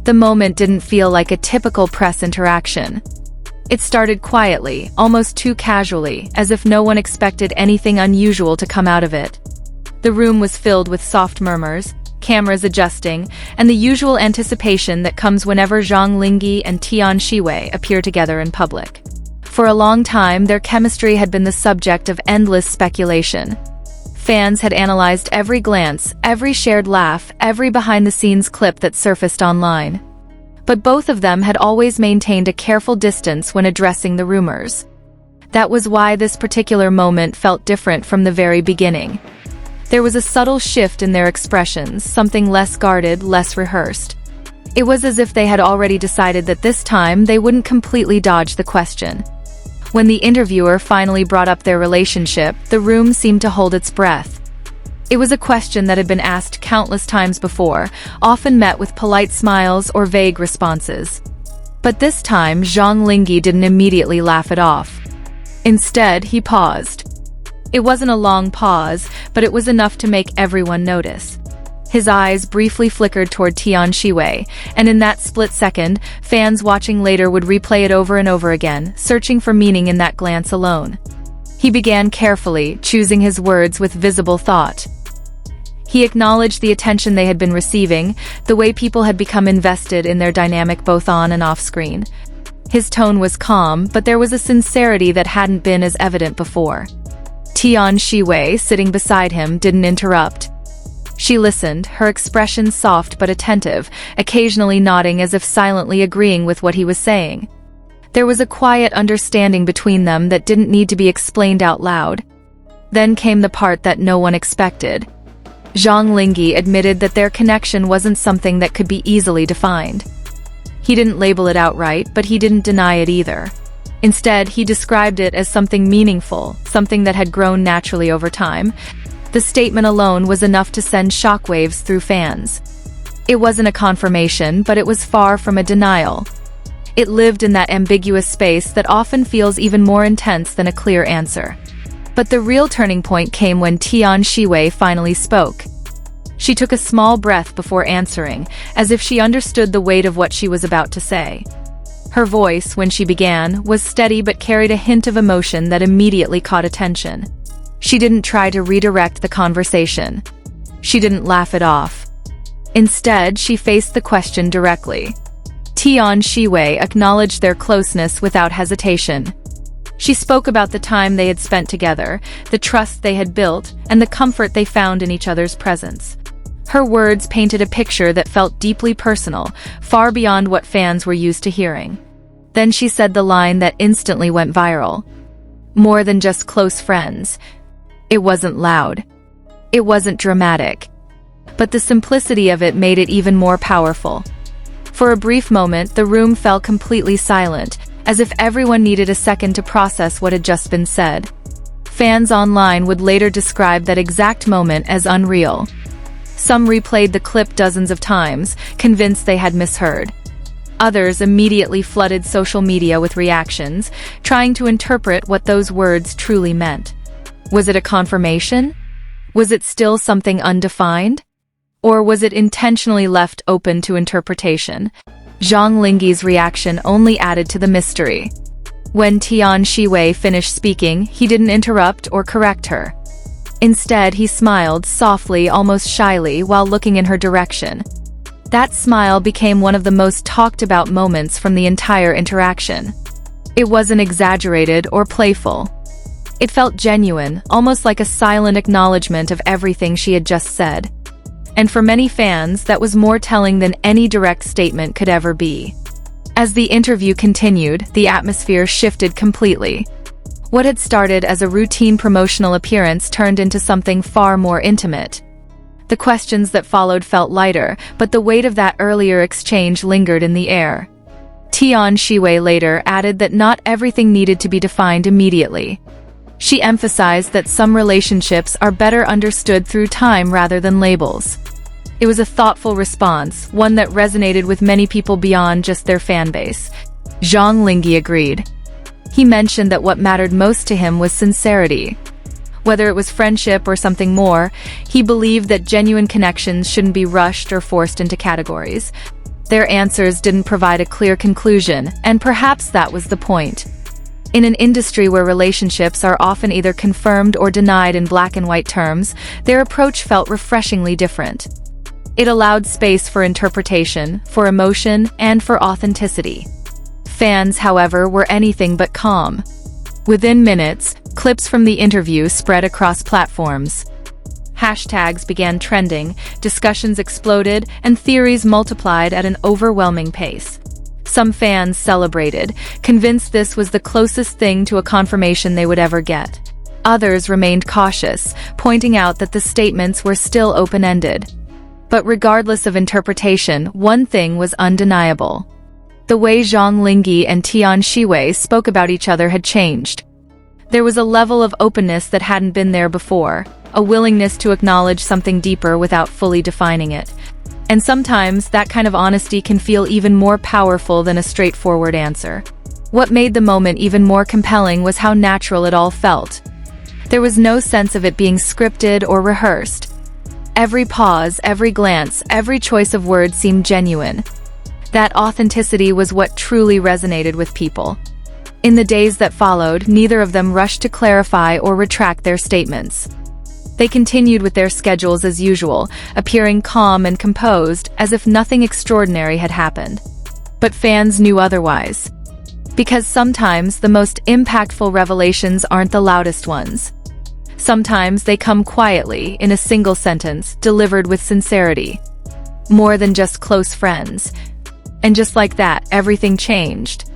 The moment didn't feel like a typical press interaction. It started quietly, almost too casually, as if no one expected anything unusual to come out of it. The room was filled with soft murmurs, cameras adjusting, and the usual anticipation that comes whenever Zhang Linghe and Tian Xiwei appear together in public. For a long time, their chemistry had been the subject of endless speculation. Fans had analyzed every glance, every shared laugh, every behind-the-scenes clip that surfaced online. But both of them had always maintained a careful distance when addressing the rumors. That was why this particular moment felt different from the very beginning. There was a subtle shift in their expressions, something less guarded, less rehearsed. It was as if they had already decided that this time they wouldn't completely dodge the question. When the interviewer finally brought up their relationship, the room seemed to hold its breath. It was a question that had been asked countless times before, often met with polite smiles or vague responses. But this time, Zhang Linghe didn't immediately laugh it off. Instead, he paused. It wasn't a long pause, but it was enough to make everyone notice. His eyes briefly flickered toward Tian Xiwei, and in that split second, fans watching later would replay it over and over again, searching for meaning in that glance alone. He began carefully, choosing his words with visible thought. He acknowledged the attention they had been receiving, the way people had become invested in their dynamic both on and off screen. His tone was calm, but there was a sincerity that hadn't been as evident before. Tian Xiwei, sitting beside him, didn't interrupt. She listened, her expression soft but attentive, occasionally nodding as if silently agreeing with what he was saying. There was a quiet understanding between them that didn't need to be explained out loud. Then came the part that no one expected. Zhang Linghe admitted that their connection wasn't something that could be easily defined. He didn't label it outright, but he didn't deny it either. Instead, he described it as something meaningful, something that had grown naturally over time. The statement alone was enough to send shockwaves through fans. It wasn't a confirmation, but it was far from a denial. It lived in that ambiguous space that often feels even more intense than a clear answer. But the real turning point came when Tian Xiwei finally spoke. She took a small breath before answering, as if she understood the weight of what she was about to say. Her voice, when she began, was steady but carried a hint of emotion that immediately caught attention. She didn't try to redirect the conversation. She didn't laugh it off. Instead, she faced the question directly. Tian Xiwei acknowledged their closeness without hesitation. She spoke about the time they had spent together, the trust they had built, and the comfort they found in each other's presence. Her words painted a picture that felt deeply personal, far beyond what fans were used to hearing. Then she said the line that instantly went viral. More than just close friends. It wasn't loud. It wasn't dramatic. But the simplicity of it made it even more powerful. For a brief moment, the room fell completely silent, as if everyone needed a second to process what had just been said. Fans online would later describe that exact moment as unreal. Some replayed the clip dozens of times, convinced they had misheard. Others immediately flooded social media with reactions, trying to interpret what those words truly meant. Was it a confirmation? Was it still something undefined? Or was it intentionally left open to interpretation? Zhang Linghe's reaction only added to the mystery. When Tian Xiwei finished speaking, he didn't interrupt or correct her. Instead, he smiled softly, almost shyly, while looking in her direction. That smile became one of the most talked about moments from the entire interaction. It wasn't exaggerated or playful. It felt genuine, almost like a silent acknowledgement of everything she had just said. And for many fans, that was more telling than any direct statement could ever be. As the interview continued, the atmosphere shifted completely. What had started as a routine promotional appearance turned into something far more intimate. The questions that followed felt lighter, but the weight of that earlier exchange lingered in the air. Tian Xiwei later added that not everything needed to be defined immediately. She emphasized that some relationships are better understood through time rather than labels. It was a thoughtful response, one that resonated with many people beyond just their fanbase. Zhang Linghe agreed. He mentioned that what mattered most to him was sincerity. Whether it was friendship or something more, he believed that genuine connections shouldn't be rushed or forced into categories. Their answers didn't provide a clear conclusion, and perhaps that was the point. In an industry where relationships are often either confirmed or denied in black and white terms, their approach felt refreshingly different. It allowed space for interpretation, for emotion, and for authenticity. Fans, however, were anything but calm. Within minutes, clips from the interview spread across platforms. Hashtags began trending, discussions exploded, and theories multiplied at an overwhelming pace. Some fans celebrated, convinced this was the closest thing to a confirmation they would ever get. Others remained cautious, pointing out that the statements were still open-ended. But regardless of interpretation, one thing was undeniable. The way Zhang Linghe and Tian Xiwei spoke about each other had changed. There was a level of openness that hadn't been there before, a willingness to acknowledge something deeper without fully defining it. And sometimes, that kind of honesty can feel even more powerful than a straightforward answer. What made the moment even more compelling was how natural it all felt. There was no sense of it being scripted or rehearsed. Every pause, every glance, every choice of words seemed genuine. That authenticity was what truly resonated with people. In the days that followed, neither of them rushed to clarify or retract their statements. They continued with their schedules as usual, appearing calm and composed, as if nothing extraordinary had happened. But fans knew otherwise. Because sometimes the most impactful revelations aren't the loudest ones. Sometimes they come quietly, in a single sentence, delivered with sincerity. More than just close friends. And just like that, everything changed.